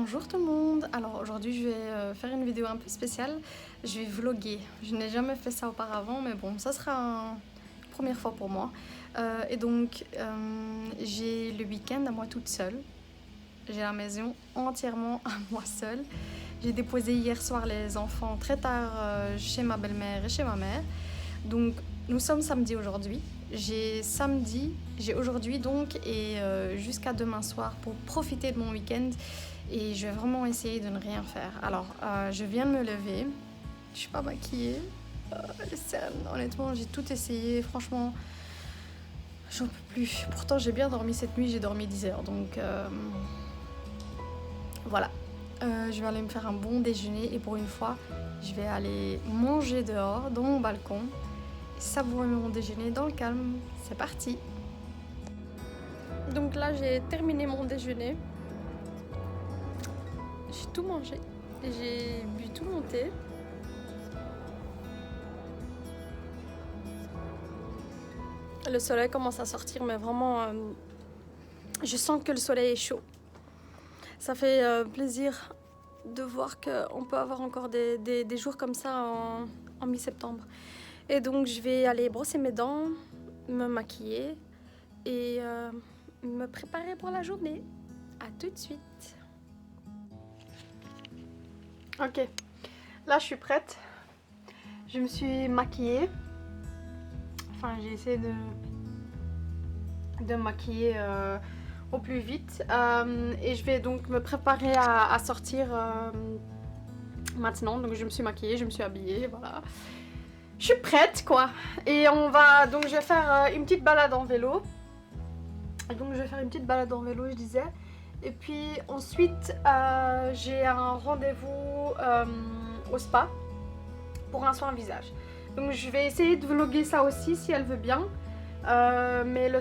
Bonjour tout le monde. Alors aujourd'hui je vais faire une vidéo un peu spéciale. Je vais vlogger. Je n'ai jamais fait ça auparavant, mais bon, ça sera une première fois pour moi. J'ai le week-end à moi toute seule. J'ai la maison entièrement à moi seule. J'ai déposé hier soir les enfants très tard chez ma belle-mère et chez ma mère. Donc nous sommes samedi aujourd'hui. J'ai aujourd'hui donc et jusqu'à demain soir pour profiter de mon week-end. Et je vais vraiment essayer de ne rien faire. Alors, je viens de me lever. Je suis pas maquillée. Les cernes, honnêtement, j'ai tout essayé. Franchement, j'en peux plus. Pourtant, j'ai bien dormi cette nuit. J'ai dormi 10 heures. Donc, voilà. Je vais aller me faire un bon déjeuner. Et pour une fois, je vais aller manger dehors, dans mon balcon. Savourer mon déjeuner dans le calme. C'est parti. Donc là, j'ai terminé mon déjeuner. J'ai tout mangé, j'ai bu tout mon thé. Le soleil commence à sortir, mais vraiment, je sens que le soleil est chaud. Ça fait plaisir de voir qu'on peut avoir encore des jours comme ça en mi-septembre. Et donc je vais aller brosser mes dents, me maquiller et me préparer pour la journée. À tout de suite. Ok, là je suis prête. Je me suis maquillée. Enfin, j'ai essayé de me maquiller au plus vite. Et je vais donc me préparer à sortir maintenant. Donc je me suis maquillée, je me suis habillée, voilà. Je suis prête quoi. Et donc je vais faire une petite balade en vélo. Je disais. Et puis ensuite, j'ai un rendez-vous au spa pour un soin visage. Donc je vais essayer de vlogger ça aussi si elle veut bien. Mais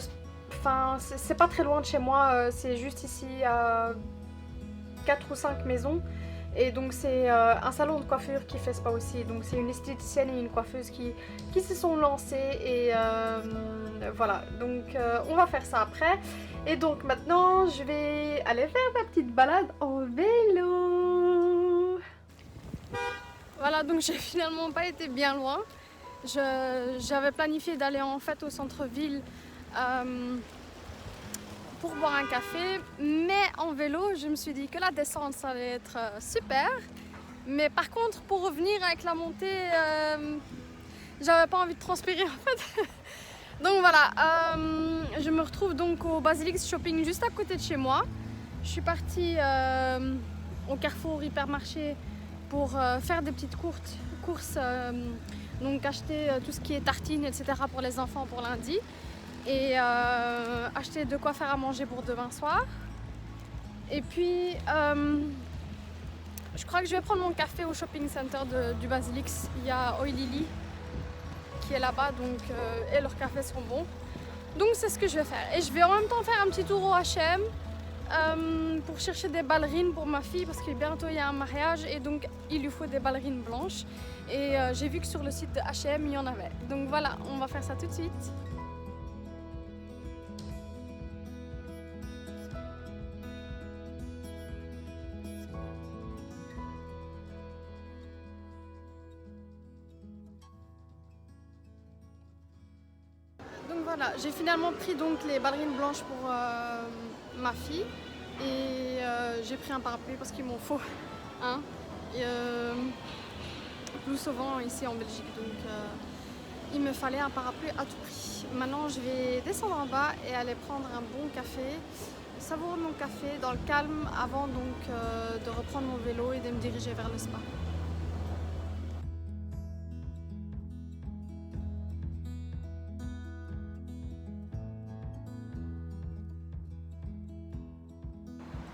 c'est pas très loin de chez moi, c'est juste ici à 4 ou 5 maisons. Et donc c'est un salon de coiffure qui fait spa aussi. Donc c'est une esthéticienne et une coiffeuse qui se sont lancées. Et voilà, donc on va faire ça après. Et donc maintenant je vais aller faire ma petite balade en vélo. Voilà, donc j'ai finalement pas été bien loin. J'avais planifié d'aller en fait au centre-ville pour boire un café, mais en vélo je me suis dit que la descente ça allait être super, mais par contre pour revenir avec la montée j'avais pas envie de transpirer en fait. Donc voilà, je me retrouve donc au Basilix Shopping juste à côté de chez moi. Je suis partie au Carrefour Hypermarché pour faire des petites courses, donc acheter tout ce qui est tartines, etc. pour les enfants pour lundi. Et acheter de quoi faire à manger pour demain soir. Et puis, je crois que je vais prendre mon café au shopping center du Basilix. Il y a Oil Lily qui est là-bas, donc et leurs cafés sont bons. Donc c'est ce que je vais faire. Et je vais en même temps faire un petit tour au H&M pour chercher des ballerines pour ma fille parce que bientôt il y a un mariage et donc il lui faut des ballerines blanches. Et j'ai vu que sur le site de H&M il y en avait. Donc voilà, on va faire ça tout de suite. Donc voilà, j'ai finalement pris donc les ballerines blanches pour ma fille et j'ai pris un parapluie parce qu'il m'en faut un. Plus souvent ici en Belgique, donc il me fallait un parapluie à tout prix. Maintenant je vais descendre en bas et aller prendre un bon café, savourer mon café dans le calme avant donc de reprendre mon vélo et de me diriger vers le spa.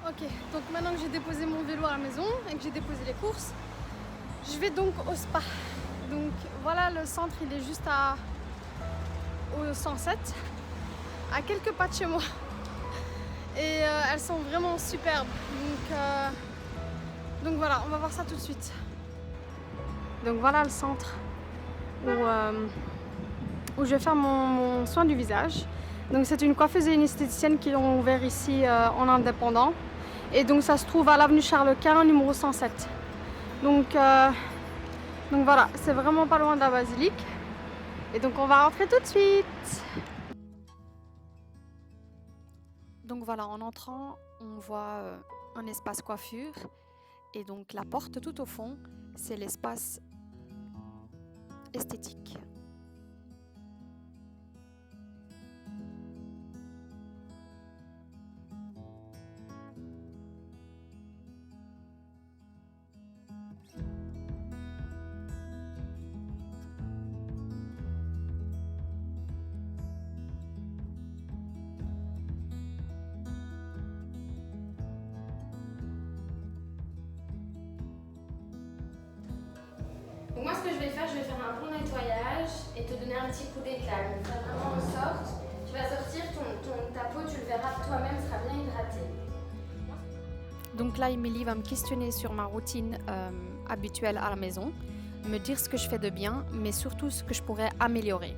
Ok, donc maintenant que j'ai déposé mon vélo à la maison et que j'ai déposé les courses, je vais donc au spa. Donc voilà, le centre il est juste au 107, à quelques pas de chez moi. Et elles sont vraiment superbes. Donc voilà, on va voir ça tout de suite. Donc voilà le centre où je vais faire mon soin du visage. Donc c'est une coiffeuse et une esthéticienne qui l'ont ouvert ici en indépendant. Et donc ça se trouve à l'avenue Charles Quint, numéro 107. Donc voilà, c'est vraiment pas loin de la basilique. Et donc on va rentrer tout de suite. Donc voilà, en entrant, on voit un espace coiffure. Et donc la porte tout au fond, c'est l'espace esthétique. Donc moi, ce que je vais faire un bon nettoyage et te donner un petit coup d'éclat. Donc faire vraiment en sorte, tu vas sortir ta peau, tu le verras toi-même, sera bien hydratée. Donc là, Émilie va me questionner sur ma routine habituelle à la maison, me dire ce que je fais de bien, mais surtout ce que je pourrais améliorer.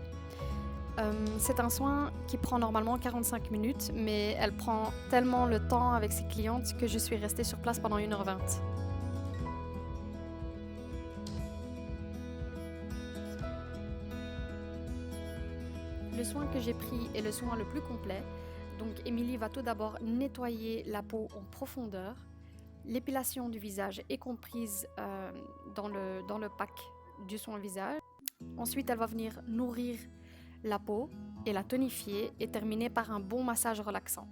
C'est un soin qui prend normalement 45 minutes, mais elle prend tellement le temps avec ses clientes que je suis restée sur place pendant 1h20. Le soin que j'ai pris est le soin le plus complet. Donc Émilie va tout d'abord nettoyer la peau en profondeur. L'épilation du visage est comprise dans le pack du soin visage. Ensuite, elle va venir nourrir la peau et la tonifier et terminer par un bon massage relaxant.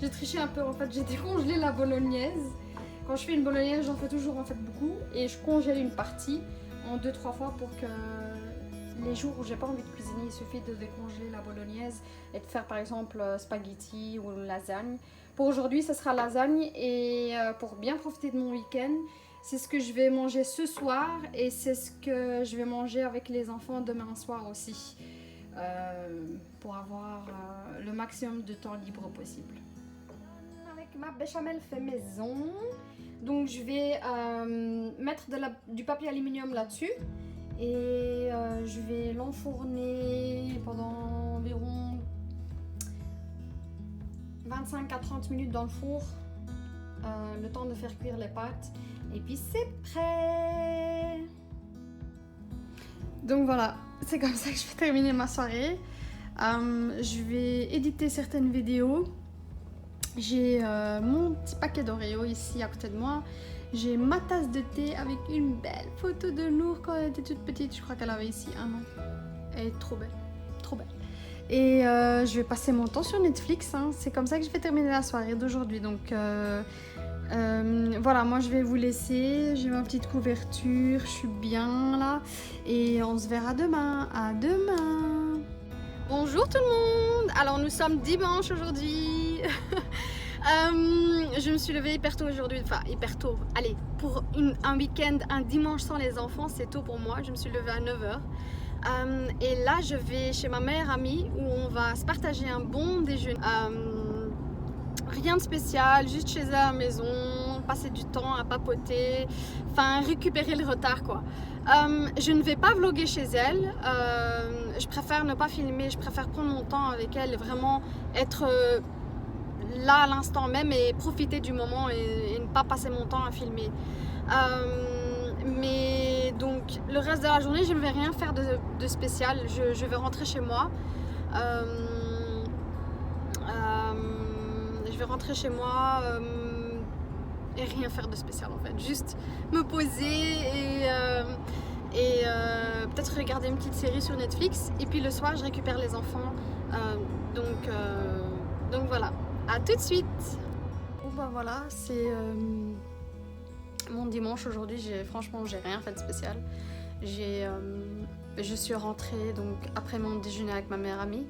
J'ai triché un peu en fait, j'ai décongelé la bolognaise. Quand je fais une bolognaise, j'en fais toujours en fait beaucoup et je congèle une partie en 2-3 fois pour que les jours où j'ai pas envie de cuisiner, il suffit de décongeler la bolognaise et de faire par exemple spaghetti ou lasagne. Pour aujourd'hui, ce sera lasagne et pour bien profiter de mon week-end, c'est ce que je vais manger ce soir et c'est ce que je vais manger avec les enfants demain soir aussi. Pour avoir le maximum de temps libre possible. Avec ma béchamel fait maison, donc je vais mettre du papier aluminium là-dessus et je vais l'enfourner pendant environ 25 à 30 minutes dans le four, le temps de faire cuire les pâtes et puis c'est prêt. Donc voilà, c'est comme ça que je vais terminer ma soirée. Je vais éditer certaines vidéos. J'ai mon petit paquet d'Oreo ici à côté de moi. J'ai ma tasse de thé avec une belle photo de Nour quand elle était toute petite. Je crois qu'elle avait ici 1 an. Elle est trop belle, trop belle. Et je vais passer mon temps sur Netflix. Hein. C'est comme ça que je vais terminer la soirée d'aujourd'hui. Donc voilà, moi je vais vous laisser. J'ai ma petite couverture, je suis bien là. Et on se verra demain. À demain. Bonjour tout le monde. Alors nous sommes dimanche aujourd'hui. Je me suis levée hyper tôt aujourd'hui. Enfin hyper tôt. Allez, pour un week-end, un dimanche sans les enfants, c'est tôt pour moi. Je me suis levée à 9h. Et là je vais chez ma meilleure amie où on va se partager un bon déjeuner. Rien de spécial, juste chez elle à la maison, passer du temps à papoter, enfin récupérer le retard quoi. Je ne vais pas vlogger chez elle, je préfère ne pas filmer, je préfère prendre mon temps avec elle et vraiment être là à l'instant même et profiter du moment et ne pas passer mon temps à filmer. Mais donc le reste de la journée je ne vais rien faire de spécial, je vais rentrer chez moi. Je vais rentrer chez moi et rien faire de spécial en fait, juste me poser et peut-être regarder une petite série sur Netflix et puis le soir je récupère les enfants, donc voilà, à tout de suite. Bon bah voilà, c'est mon dimanche aujourd'hui, franchement j'ai rien fait de spécial. Je suis rentrée donc après mon déjeuner avec ma meilleure amie.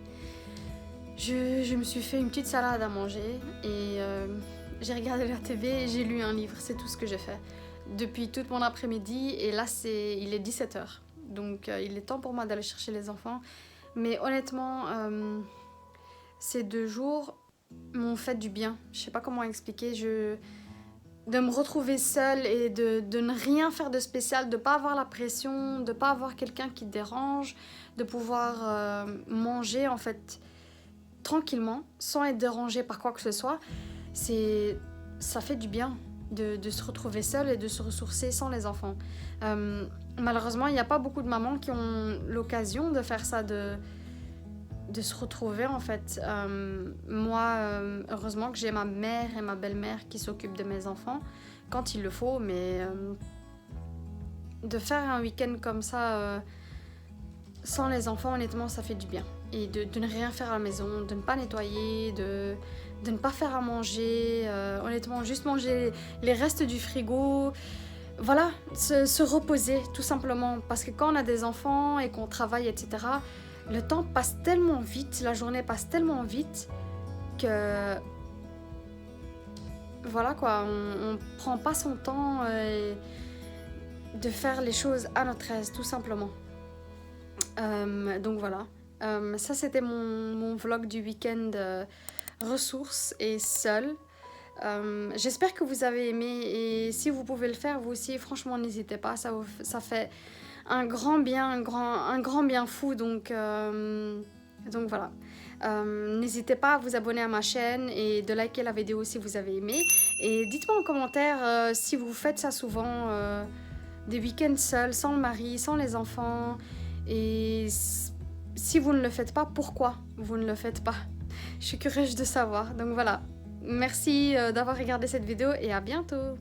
Je me suis fait une petite salade à manger et j'ai regardé la TV et j'ai lu un livre, c'est tout ce que j'ai fait depuis tout mon après-midi et là il est 17h, donc il est temps pour moi d'aller chercher les enfants. Mais honnêtement, ces 2 jours m'ont fait du bien, je sais pas comment expliquer, de me retrouver seule et de ne rien faire de spécial, de pas avoir la pression, de pas avoir quelqu'un qui te dérange, de pouvoir manger en fait tranquillement, sans être dérangé par quoi que ce soit. Ça fait du bien de se retrouver seule et de se ressourcer sans les enfants. Malheureusement, il n'y a pas beaucoup de mamans qui ont l'occasion de faire ça, de se retrouver en fait. Moi, heureusement que j'ai ma mère et ma belle-mère qui s'occupent de mes enfants quand il le faut, mais de faire un week-end comme ça sans les enfants, honnêtement, ça fait du bien. Et de ne rien faire à la maison, de ne pas nettoyer, de ne pas faire à manger, honnêtement, juste manger les restes du frigo. Voilà, se reposer tout simplement. Parce que quand on a des enfants et qu'on travaille, etc., le temps passe tellement vite, la journée passe tellement vite que... Voilà quoi, on prend pas son temps de faire les choses à notre aise, tout simplement. Donc voilà. Ça c'était mon vlog du week-end ressources et seul. J'espère que vous avez aimé et si vous pouvez le faire vous aussi, franchement n'hésitez pas, ça fait un grand bien, un grand bien fou, donc voilà. N'hésitez pas à vous abonner à ma chaîne et de liker la vidéo si vous avez aimé et dites-moi en commentaire si vous faites ça souvent, des week-ends seuls, sans le mari, sans les enfants, et si vous ne le faites pas, pourquoi vous ne le faites pas? Je suis curieuse de savoir. Donc voilà, merci d'avoir regardé cette vidéo et à bientôt.